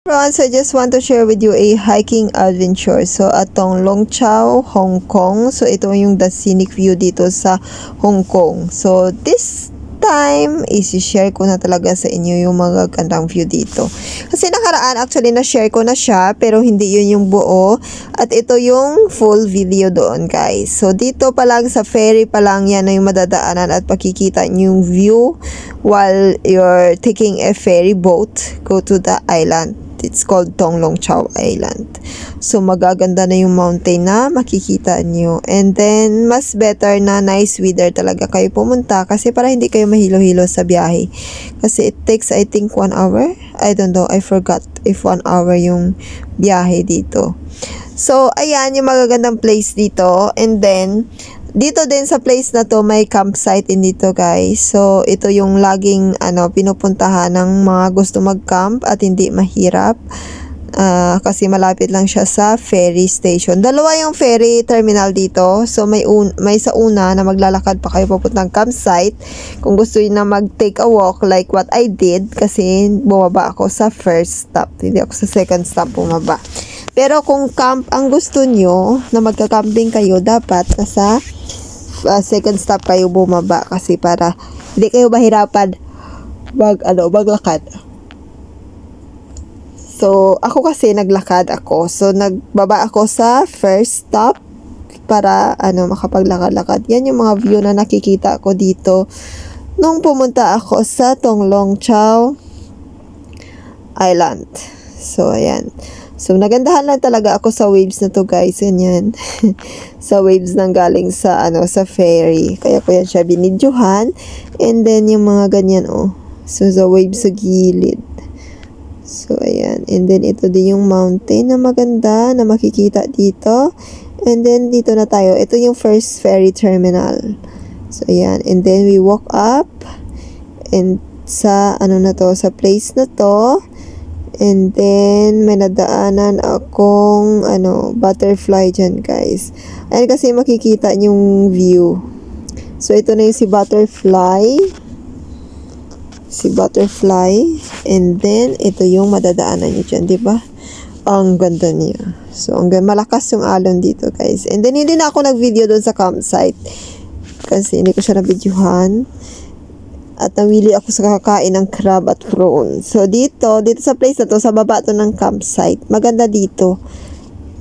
Everyone, so I just want to share with you a hiking adventure. So, atong Long Chau, Hong Kong. So, ito yung the scenic view dito sa Hong Kong. So, this time, isi-share ko na talaga sa inyo yung mga gandang view dito. Kasi nakaraan, actually, na-share ko na siya, pero hindi yun yung buo. At ito yung full video doon, guys. So, dito pa lang, sa ferry pa lang, yan na yung madadaanan at pakikita nyo yung view while you're taking a ferry boat, go to the island. It's called Tung Long Chau Island. So, magaganda na yung mountain na makikita nyo. And then, mas better na nice weather talaga kayo pumunta kasi para hindi kayo mahilo-hilo sa biyahe. Kasi it takes, I think, 1 hour. I don't know. I forgot if 1 hour yung biyahe dito. So, ayan yung magagandang place dito. And then, dito din sa place na to may campsite din dito, guys. So ito yung laging pinupuntahan ng mga gusto mag-camp at hindi mahirap. Kasi malapit lang siya sa ferry station. Dalawa yung ferry terminal dito. So may sa una na maglalakad pa kayo papuntang campsite. Kung gusto niyo na mag-take a walk like what I did, kasi bumaba ako sa first stop. Hindi ako sa second stop bumaba. Pero kung camp ang gusto nyo na magka-camping kayo, dapat nasa second stop kayo bumaba kasi para hindi kayo mahirapan maglakad. So, ako kasi naglakad ako. So, nagbaba ako sa first stop para makapaglakad-lakad. Yan yung mga view na nakikita ko dito nung pumunta ako sa Tung Long Chau Island. So, ayan. So, nagandahan lang talaga ako sa waves na to, guys. Ganyan. Sa waves nang galing sa, sa ferry. Kaya ko yan siya binidyohan. And then, yung mga ganyan, oh. So, sa waves sa gilid. So, ayan. And then, ito din yung mountain na maganda na makikita dito. And then, dito na tayo. Ito yung first ferry terminal. So, ayan. And then, we walk up. And sa, sa place na to. And then, may nadaanan akong, butterfly dyan, guys. Ayan kasi makikita yung view. So, ito na yung si butterfly. Si butterfly. And then, ito yung madadaanan nyo dyan, diba? Ang ganda niya. So, malakas yung alon dito, guys. And then, hindi na ako nag-video doon sa campsite. Kasi hindi ko siya na-videohan. At nawili ako sa kakain ng crab at prawn. So, dito sa place na to, sa baba to ng campsite. Maganda dito.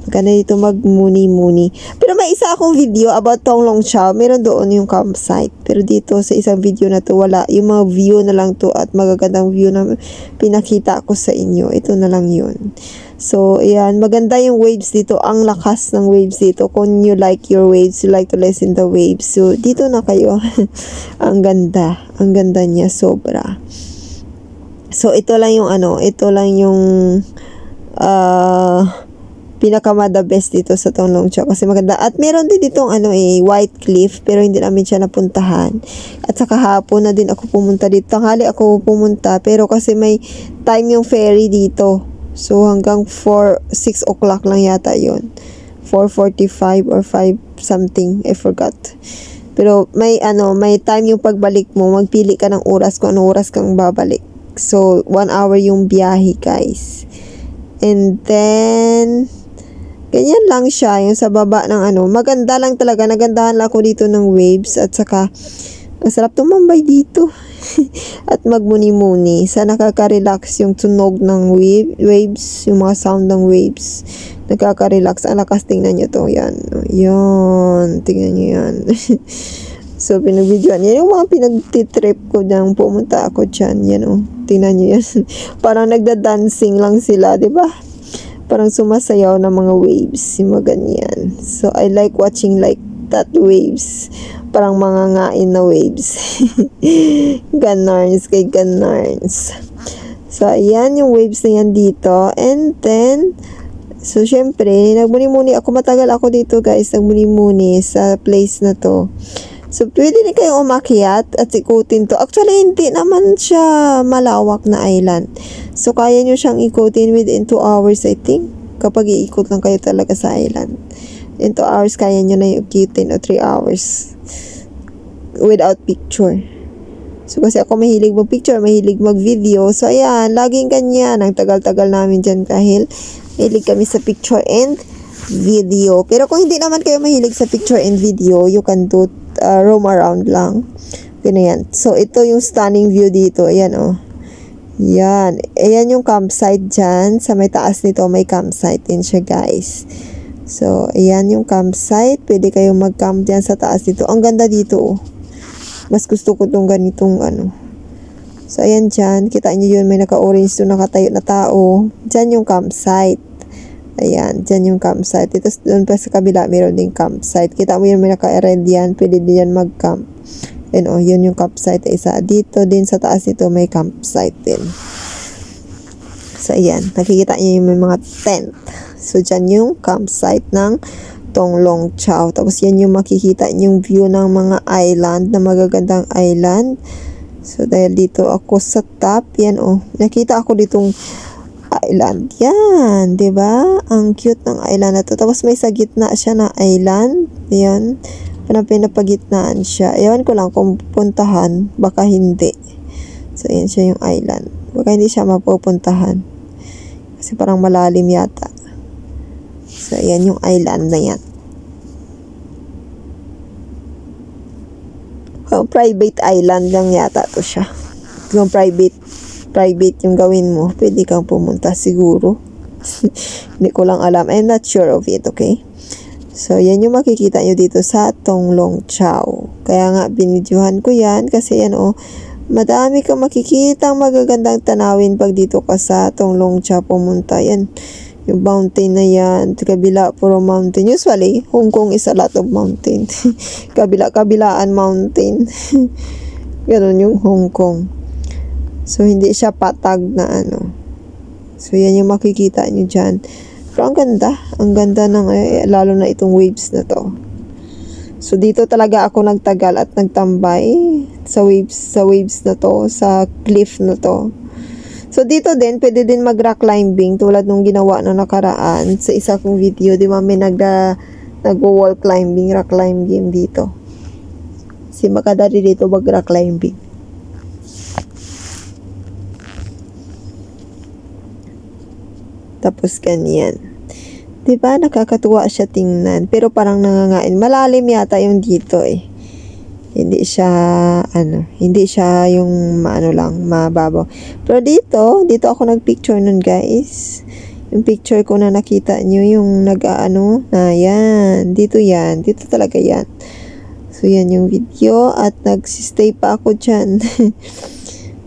Maganda dito magmuni-muni. Pero may isa akong video about Tung Long Chau. Meron doon yung campsite. Pero dito sa isang video na to, wala. Yung mga view na lang to at magagandang view na pinakita ko sa inyo. Ito na lang yun. So, ayan. Maganda yung waves dito. Ang lakas ng waves dito. Kung you like your waves, you like to listen the waves. So, dito na kayo. Ang ganda. Ang ganda niya. Sobra. So, ito lang yung ito lang yung pinakamada best dito sa Tung Long Chau kasi maganda. At meron din ditong White Cliff pero hindi namin siya napuntahan. At saka hapon na din ako pumunta dito. Tanghali ako pumunta pero kasi may time yung ferry dito. So hanggang 6 o'clock lang yata yun. 4:45 or 5 something. I forgot. Pero may time yung pagbalik mo. Magpili ka ng oras kung anong oras kang babalik. So 1 hour yung biyahe, guys. And then ganyan lang siya, yung sa baba ng maganda lang talaga, nagandahan lang ako dito ng waves at saka ang sarap tumambay dito at magmuni-muni sa nakaka-relax yung tunog ng waves, yung mga sound ng waves nakaka-relax. Ang lakas, tingnan nyo to, yan, tingnan nyo yan. So pinag-videoan yan yung mga pinag-trip ko nang pumunta ako dyan, yan tingnan nyo yan. Parang nagda-dancing lang sila, diba? Parang sumasayaw ng mga waves, yung mga ganyan. So, I like watching like that waves. Parang mga ngain na waves. Ganarns kay ganarns. So, ayan yung waves na yan dito. And then, so, syempre, nagmuni-muni ako. Matagal ako dito, guys. Nagmuni-muni sa place na to. So, pwede din kayong umakyat at ikutin to. Actually, hindi naman siya malawak na island. So, kaya nyo siyang ikutin within 2 hours, I think. Kapag iikot lang kayo talaga sa island. In 2 hours, kaya nyo na ikutin o 3 hours. Without picture. So, kasi ako mahilig mag-picture, mahilig mag-video. So, ayan, laging ganyan. Ang tagal-tagal namin dyan dahil mahilig kami sa picture and video. Pero kung hindi naman kayo mahilig sa picture and video, you can do roam around lang. Ganyan. So, ito yung stunning view dito. Ayan, oh. Yan. Ayan yung campsite dyan. Sa may taas nito, may campsite din siya, guys. So, ayan yung campsite. Pwede kayong mag-camp dyan sa taas dito. Ang ganda dito, oh. Mas gusto ko itong ganitong ano. So, ayan dyan. Kita nyo yun. May naka-orange doon nakatayo na tao. Dyan yung campsite. Ayan. Dyan yung campsite. Ito doon pa sa kabila. Meron din campsite. Kita mo yun. May naka-red yan. Pwede din yan mag-camp. And oh, yun yung campsite. Isa. Dito din sa taas nito may campsite din. So, ayan. Nakikita nyo yung may mga tent. So, dyan yung campsite ng Tonglong Chau. Tapos yan yung makikita yung view ng mga island na magagandang island. So dahil dito ako sa top, yan oh. Nakita ako ditong island. Yan, 'di ba? Ang cute ng island na to. Tapos may sa gitna siya na island. Yan. Parang pinapagitnaan siya. Ewan ko lang kung puntahan, baka hindi. So yan siya yung island. Baka hindi siya mapupuntahan. Kasi parang malalim yata. So, ayan yung island na yan. Oh, private island lang yata to siya. Kung private yung gawin mo, pwede kang pumunta siguro. Hindi ko lang alam. I'm not sure of it, okay? So, yan yung makikita nyo dito sa Tonglong Chau. Kaya nga, binidyohan ko yan kasi yan, oh, madami kang makikita magagandang tanawin pag dito ka sa Tonglong Chau pumunta. Yan. Yung mountain na yan, kabila, puro mountain. Usually, Hong Kong is a lot of mountain. Kabilaan mountain. Ganun yung Hong Kong. So, hindi siya patag na ano. So, yan yung makikita nyo dyan. Pero ang ganda. Ang ganda ng, lalo na itong waves na to. So, dito talaga ako nagtagal at nagtambay sa waves na to, sa cliff na to. So, dito din, pwede din mag-rock climbing tulad nung ginawa na nakaraan sa isa kong video. Di ba, may nag-wall climbing, rock climbing dito. Si makadali dito mag-rock climbing. Tapos, ganyan. Di ba, nakakatuwa siya tingnan. Pero parang nangangain. Malalim yata yung dito eh. Hindi siya yung mababaw. Pero dito ako nagpicture nun, guys. Yung picture ko na nakita nyo, yung yan. Dito talaga yan. So, yan yung video. At nagsistay pa ako dyan.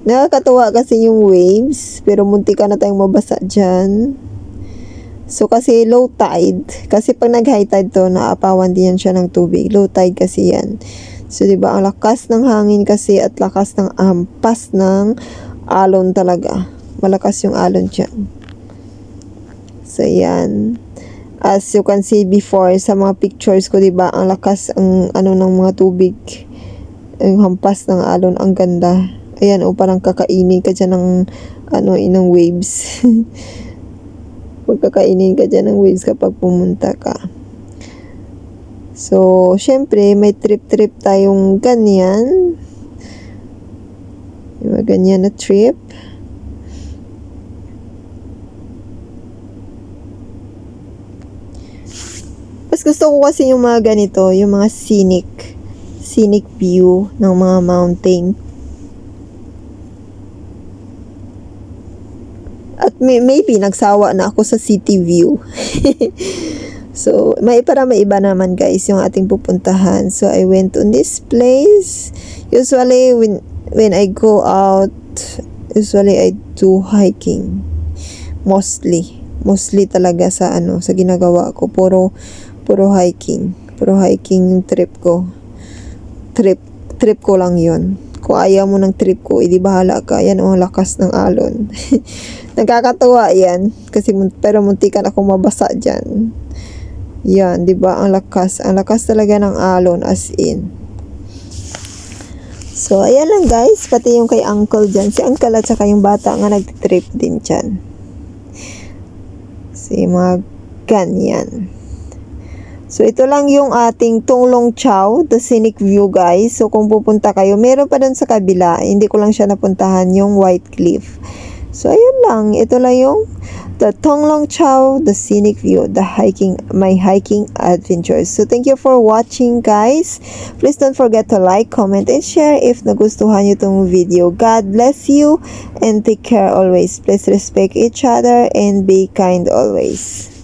Nakakatuwa kasi yung waves. Pero munti ka na tayong mabasa dyan. So, kasi low tide. Kasi pag nag-high tide to, naapawan din yan siya ng tubig. Low tide kasi yan. So, diba, ang lakas ng hangin kasi at lakas ng ampas ng alon talaga. Malakas yung alon dyan. So, yan. As you can see before, sa mga pictures ko, diba, ang lakas ng mga tubig. Ang hampas ng alon, ang ganda. Ayan, parang kakainin ka dyan ng waves. Pagkakainin ka dyan ng waves kapag pumunta ka. So, syempre, may trip-trip tayong ganyan. Yung ganyan na trip. Mas gusto ko kasi yung mga ganito, yung mga scenic view ng mga mountain. At maybe, nagsawa na ako sa city view. So, may iba naman, guys, yung ating pupuntahan. So, I went on this place. Usually, when I go out, usually I do hiking. Mostly talaga sa ginagawa ko. Puro hiking. Puro hiking yung trip ko. Trip ko lang yun. Kung ayaw mo ng trip ko, edi bahala ka. Yan lakas ng alon. Nagkakatuwa yan. Pero muntikan akong mabasa dyan. Yan, di ba? Ang lakas talaga ng alon, as in. So, ayan lang, guys. Pati yung kay uncle dyan. Si uncle at saka yung bata nga nag-trip din dyan. Si mga ganyan. So, ito lang yung ating Tonglong Chow, the scenic view, guys. So, kung pupunta kayo, meron pa dun sa kabila. Hindi ko lang siya napuntahan, yung White Cliff. So, ayun lang. Ito lang yung the Tonglong Chow, the scenic view, my hiking adventures. So, thank you for watching, guys. Please don't forget to like, comment, and share if nagustuhan nyo itong video. God bless you and take care always. Please respect each other and be kind always.